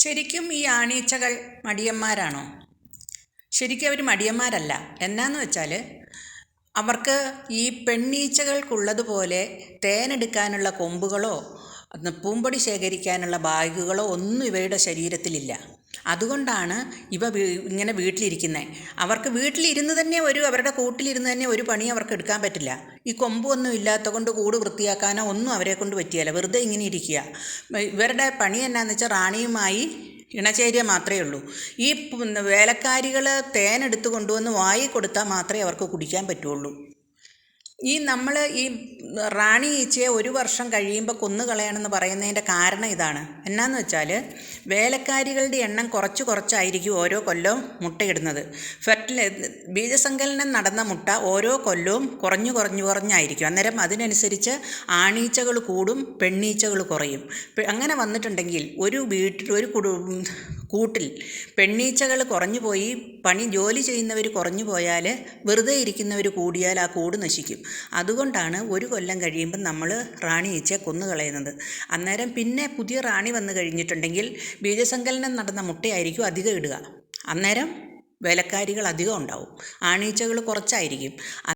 ശരിക്കും ഈ ആണീച്ചകൾ മടിയന്മാരാണോ? ശരിക്കും അവർ മടിയന്മാരല്ല. എന്നാന്ന് വെച്ചാൽ അവർക്ക് ഈ പെണ്ണീച്ചകൾക്കുള്ളതുപോലെ തേനെടുക്കാനുള്ള കൊമ്പുകളോ പൂമ്പൊടി ശേഖരിക്കാനുള്ള ബാഗുകളോ ഒന്നും ഇവയുടെ ശരീരത്തിലില്ല. അതുകൊണ്ടാണ് ഇവ ഇങ്ങനെ വീട്ടിലിരിക്കുന്നത്. അവർക്ക് വീട്ടിലിരുന്ന് തന്നെ അവരുടെ കൂട്ടിലിരുന്ന് തന്നെ ഒരു പണി അവർക്ക് എടുക്കാൻ പറ്റില്ല. ഈ കൊമ്പൊന്നും ഇല്ലാത്ത കൊണ്ട് കൂട് വൃത്തിയാക്കാനോ ഒന്നും അവരെ കൊണ്ട് പറ്റിയല്ല. വെറുതെ ഇങ്ങനെ ഇരിക്കുക. ഇവരുടെ പണി എന്നാന്ന് വെച്ചാൽ റാണിയുമായി ഇണചേരുക മാത്രമേ ഉള്ളൂ. ഈ വേലക്കാരികൾ തേനെടുത്ത് കൊണ്ടുവന്ന് വായി കൊടുത്താൽ മാത്രമേ അവർക്ക് കുടിക്കാൻ പറ്റുള്ളൂ. നമ്മൾ ഈ റാണി ഈച്ചയെ 1 വർഷം കഴിയുമ്പോൾ കൊന്നുകളയണമെന്ന് പറയുന്നതിൻ്റെ കാരണം ഇതാണ്. എന്നാന്ന് വെച്ചാൽ വേലക്കാരികളുടെ എണ്ണം കുറച്ചായിരിക്കും ഓരോ കൊല്ലവും മുട്ടയിടുന്നത്. ബീജസങ്കലനം നടന്ന മുട്ട ഓരോ കൊല്ലവും കുറഞ്ഞായിരിക്കും. അന്നേരം അതിനനുസരിച്ച് ആണീച്ചകൾ കൂടും, പെണ്ണീച്ചകൾ കുറയും. അങ്ങനെ വന്നിട്ടുണ്ടെങ്കിൽ ഒരു കൂട്ടിൽ പെണ്ണീച്ചകൾ കുറഞ്ഞു പോയി ജോലി ചെയ്യുന്നവർ കുറഞ്ഞു പോയാൽ വെറുതെ ഇരിക്കുന്നവർ കൂടിയാൽ ആ കൂട് നശിക്കും. അതുകൊണ്ടാണ് 1 കൊല്ലം കഴിയുമ്പം നമ്മൾ റാണി ഈച്ചയെ കൊന്നുകളയുന്നത്. അന്നേരം പിന്നെ പുതിയ റാണി വന്നു കഴിഞ്ഞിട്ടുണ്ടെങ്കിൽ ബീജസങ്കലനം നടന്ന മുട്ടയായിരിക്കും അധികം ഇടുക. അന്നേരം വേലക്കാരികൾ അധികം ഉണ്ടാവും, ആണീച്ചകൾ കുറച്ചായിരിക്കും.